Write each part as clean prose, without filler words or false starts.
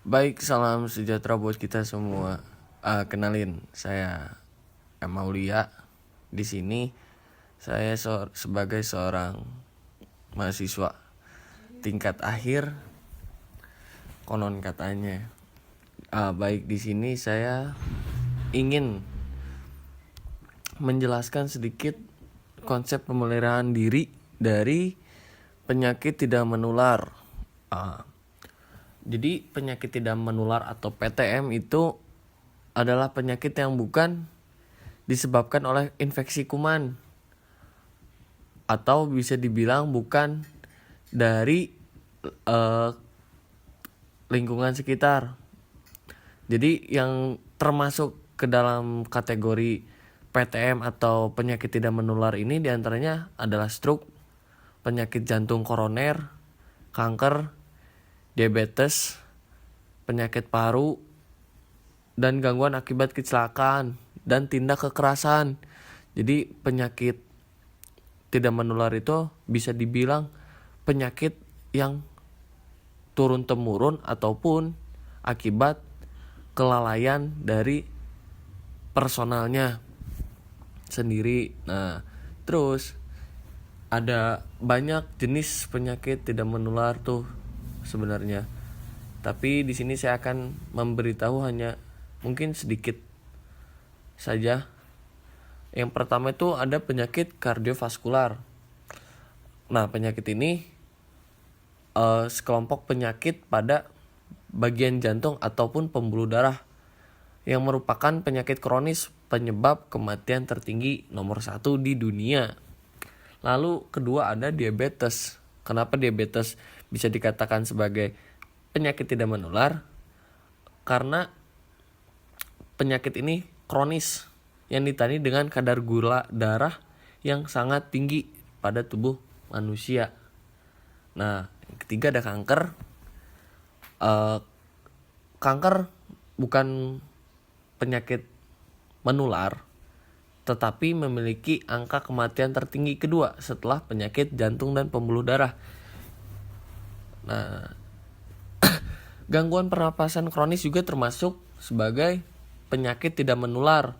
Baik, salam sejahtera buat kita semua. Kenalin, saya Maulia. Di sini saya sebagai seorang mahasiswa tingkat akhir, konon katanya. Baik, di sini saya ingin menjelaskan sedikit konsep pemeliharaan diri dari penyakit tidak menular. Jadi penyakit tidak menular atau PTM itu adalah penyakit yang bukan disebabkan oleh infeksi kuman, atau bisa dibilang bukan dari lingkungan sekitar. Jadi yang termasuk ke dalam kategori PTM atau penyakit tidak menular ini diantaranya adalah stroke, penyakit jantung koroner, kanker, diabetes, penyakit paru, dan gangguan akibat kecelakaan dan tindak kekerasan. Jadi penyakit tidak menular itu bisa dibilang penyakit yang turun-temurun ataupun akibat kelalaian dari personalnya sendiri. Nah, terus ada banyak jenis penyakit tidak menular tuh sebenarnya. Tapi di sini saya akan memberitahu hanya mungkin sedikit saja. Yang pertama itu ada penyakit kardiovaskular. Nah, penyakit ini sekelompok penyakit pada bagian jantung ataupun pembuluh darah yang merupakan penyakit kronis penyebab kematian tertinggi nomor 1 di dunia. Lalu kedua ada diabetes. Kenapa diabetes bisa dikatakan sebagai penyakit tidak menular? Karena penyakit ini kronis yang ditandai dengan kadar gula darah yang sangat tinggi pada tubuh manusia. Nah, yang ketiga ada kanker. Kanker bukan penyakit menular, tetapi memiliki angka kematian tertinggi kedua setelah penyakit jantung dan pembuluh darah. Nah, gangguan pernapasan kronis juga termasuk sebagai penyakit tidak menular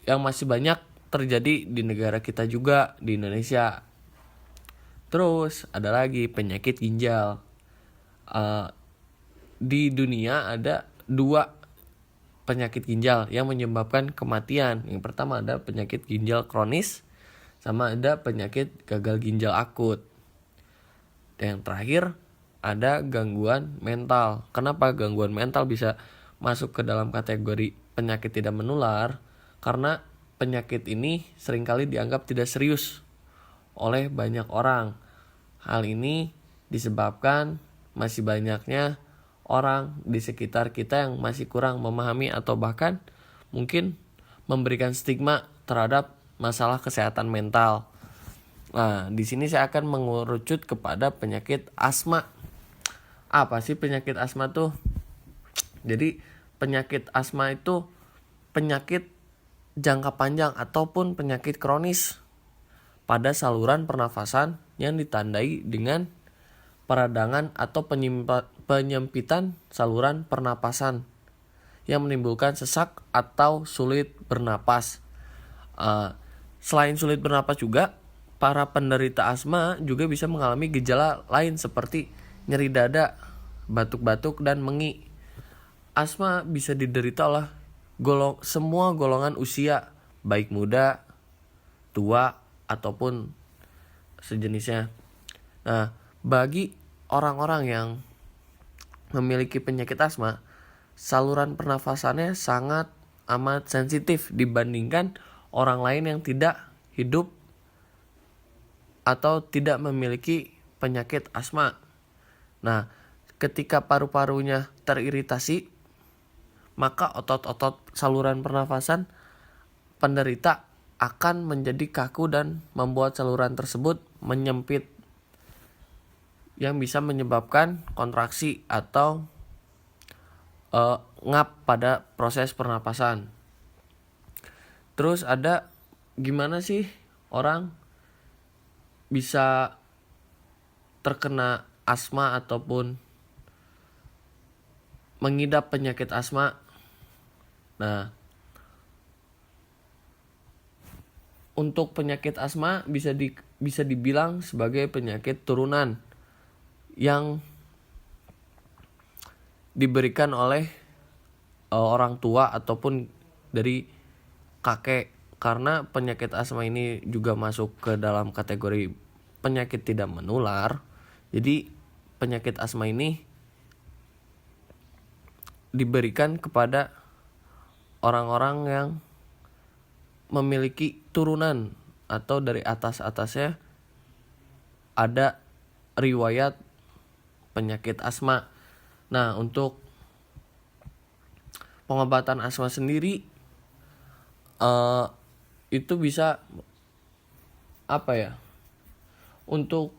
yang masih banyak terjadi di negara kita juga, di Indonesia. Terus ada lagi penyakit ginjal. Di dunia ada 2 penyakit ginjal yang menyebabkan kematian. Yang pertama ada penyakit ginjal kronis, sama ada penyakit gagal ginjal akut. Dan yang terakhir ada gangguan mental. Kenapa gangguan mental bisa masuk ke dalam kategori penyakit tidak menular? Karena penyakit ini seringkali dianggap tidak serius oleh banyak orang. Hal ini disebabkan masih banyaknya orang di sekitar kita yang masih kurang memahami atau bahkan mungkin memberikan stigma terhadap masalah kesehatan mental. Nah, di sini saya akan mengerucut kepada penyakit asma. Apa sih penyakit asma tuh? Jadi penyakit asma itu penyakit jangka panjang ataupun penyakit kronis pada saluran pernafasan yang ditandai dengan peradangan atau penyempitan saluran pernapasan yang menimbulkan sesak atau sulit bernapas. Selain sulit bernapas juga, para penderita asma juga bisa mengalami gejala lain seperti nyeri dada, batuk-batuk, dan mengi. Asma bisa diderita oleh semua golongan usia, baik muda, tua, ataupun sejenisnya. Nah, bagi orang-orang yang memiliki penyakit asma, saluran pernafasannya sangat amat sensitif dibandingkan orang lain yang tidak hidup atau tidak memiliki penyakit asma. Nah, ketika paru-parunya teriritasi, maka otot-otot saluran pernafasan penderita akan menjadi kaku dan membuat saluran tersebut menyempit, yang bisa menyebabkan kontraksi atau ngap pada proses pernapasan. Terus ada gimana sih orang bisa terkena asma ataupun mengidap penyakit asma. Nah, untuk penyakit asma bisa dibilang sebagai penyakit turunan yang diberikan oleh orang tua ataupun dari kakek, karena penyakit asma ini juga masuk ke dalam kategori penyakit tidak menular. Jadi penyakit asma ini diberikan kepada orang-orang yang memiliki turunan atau dari atasnya ada riwayat penyakit asma. Nah, untuk pengobatan asma sendiri itu bisa untuk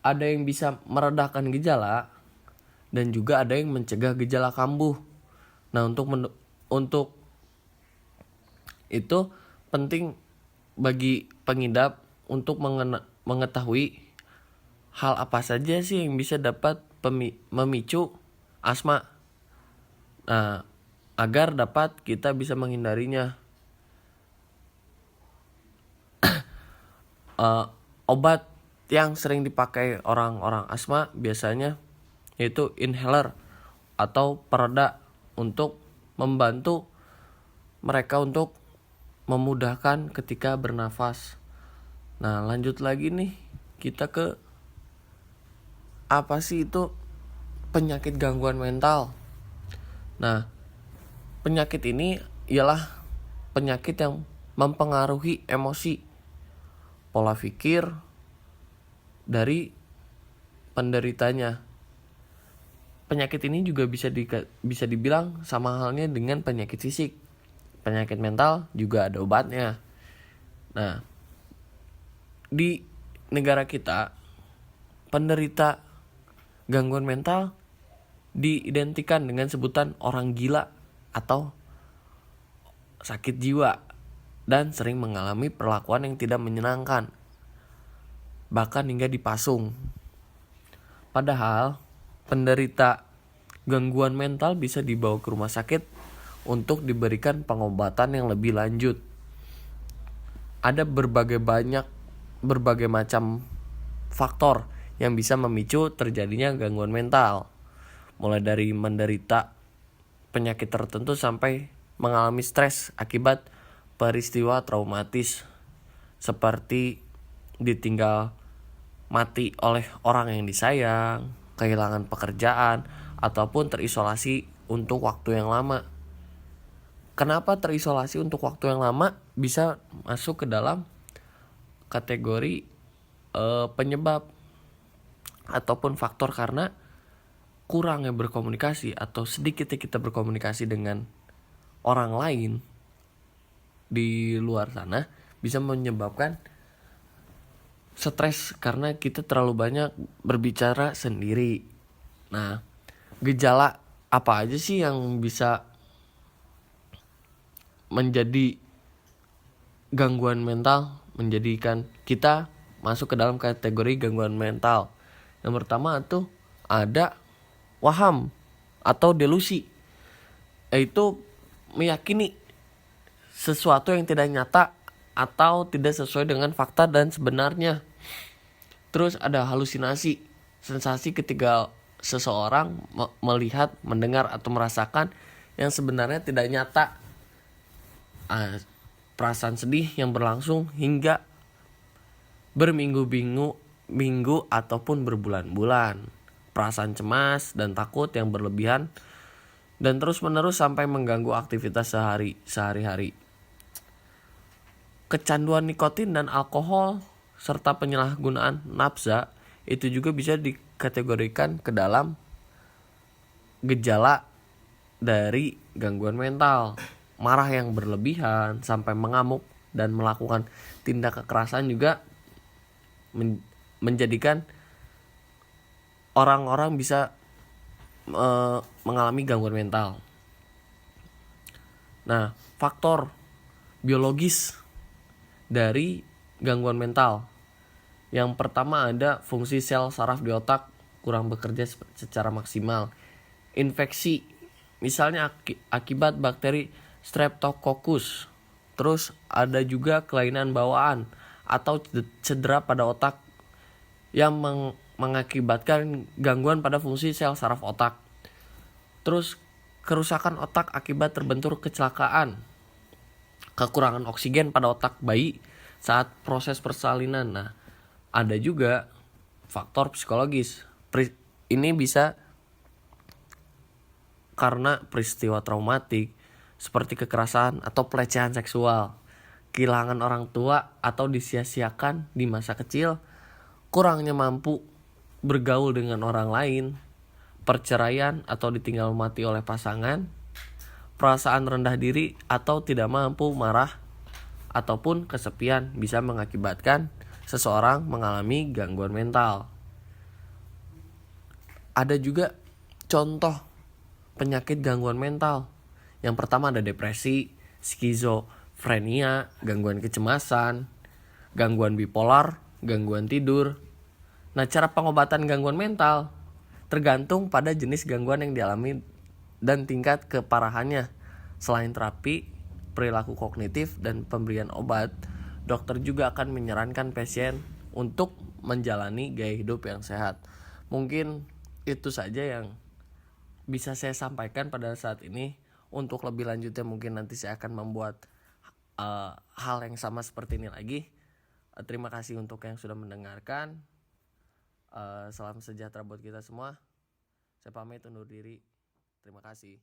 ada yang bisa meredakan gejala dan juga ada yang mencegah gejala kambuh. Nah, untuk itu penting bagi pengidap untuk mengetahui hal apa saja sih yang bisa dapat memicu asma. Nah, agar dapat kita bisa menghindarinya. Obat yang sering dipakai orang-orang asma biasanya yaitu inhaler atau pereda untuk membantu mereka untuk memudahkan ketika bernafas. Nah, lanjut lagi nih, kita ke apa sih itu penyakit gangguan mental. Nah, penyakit ini ialah penyakit yang mempengaruhi emosi, pola pikir dari penderitanya. Penyakit ini juga bisa dibilang sama halnya dengan penyakit fisik. Penyakit mental juga ada obatnya. Nah, di negara kita, penderita gangguan mental diidentikan dengan sebutan orang gila atau sakit jiwa dan sering mengalami perlakuan yang tidak menyenangkan, bahkan hingga dipasung. Padahal penderita gangguan mental bisa dibawa ke rumah sakit untuk diberikan pengobatan yang lebih lanjut. Ada berbagai macam faktor yang bisa memicu terjadinya gangguan mental, mulai dari menderita penyakit tertentu sampai mengalami stres akibat peristiwa traumatis seperti ditinggal mati oleh orang yang disayang, kehilangan pekerjaan, ataupun terisolasi untuk waktu yang lama. Kenapa terisolasi untuk waktu yang lama bisa masuk ke dalam kategori penyebab ataupun faktor karena kurangnya berkomunikasi atau sedikitnya kita berkomunikasi dengan orang lain di luar sana bisa menyebabkan stres karena kita terlalu banyak berbicara sendiri. Nah, gejala apa aja sih yang bisa menjadi gangguan mental, menjadikan kita masuk ke dalam kategori gangguan mental? Yang pertama tuh ada waham atau delusi, yaitu meyakini sesuatu yang tidak nyata atau tidak sesuai dengan fakta dan sebenarnya. Terus ada halusinasi, sensasi ketika seseorang melihat, mendengar atau merasakan yang sebenarnya tidak nyata. Perasaan sedih yang berlangsung hingga berminggu ataupun berbulan-bulan. Perasaan cemas dan takut yang berlebihan dan terus-menerus sampai mengganggu aktivitas sehari-hari. Kecanduan nikotin dan alkohol serta penyalahgunaan nafsa itu juga bisa dikategorikan ke dalam gejala dari gangguan mental. Marah yang berlebihan sampai mengamuk dan melakukan tindak kekerasan juga menjadikan orang-orang bisa mengalami gangguan mental. Nah, faktor biologis dari gangguan mental. Yang pertama ada fungsi sel saraf di otak kurang bekerja secara maksimal. Infeksi misalnya akibat bakteri Streptococcus. Terus ada juga kelainan bawaan atau cedera pada otak yang mengakibatkan gangguan pada fungsi sel saraf otak. Terus kerusakan otak akibat terbentur kecelakaan, kekurangan oksigen pada otak bayi saat proses persalinan. Nah, ada juga faktor psikologis. Ini bisa karena peristiwa traumatik seperti kekerasan atau pelecehan seksual, kehilangan orang tua atau disia-siakan di masa kecil, kurangnya mampu bergaul dengan orang lain, perceraian atau ditinggal mati oleh pasangan, perasaan rendah diri atau tidak mampu marah, ataupun kesepian bisa mengakibatkan seseorang mengalami gangguan mental. Ada juga contoh penyakit gangguan mental. Yang pertama ada depresi, skizofrenia, gangguan kecemasan, gangguan bipolar, gangguan tidur. Nah, cara pengobatan gangguan mental tergantung pada jenis gangguan yang dialami dan tingkat keparahannya. Selain terapi, perilaku kognitif, dan pemberian obat, dokter juga akan menyarankan pasien untuk menjalani gaya hidup yang sehat. Mungkin itu saja yang bisa saya sampaikan pada saat ini. Untuk lebih lanjutnya mungkin nanti saya akan membuat hal yang sama seperti ini lagi. Terima kasih untuk yang sudah mendengarkan. Salam sejahtera buat kita semua. Saya pamit undur diri. Terima kasih.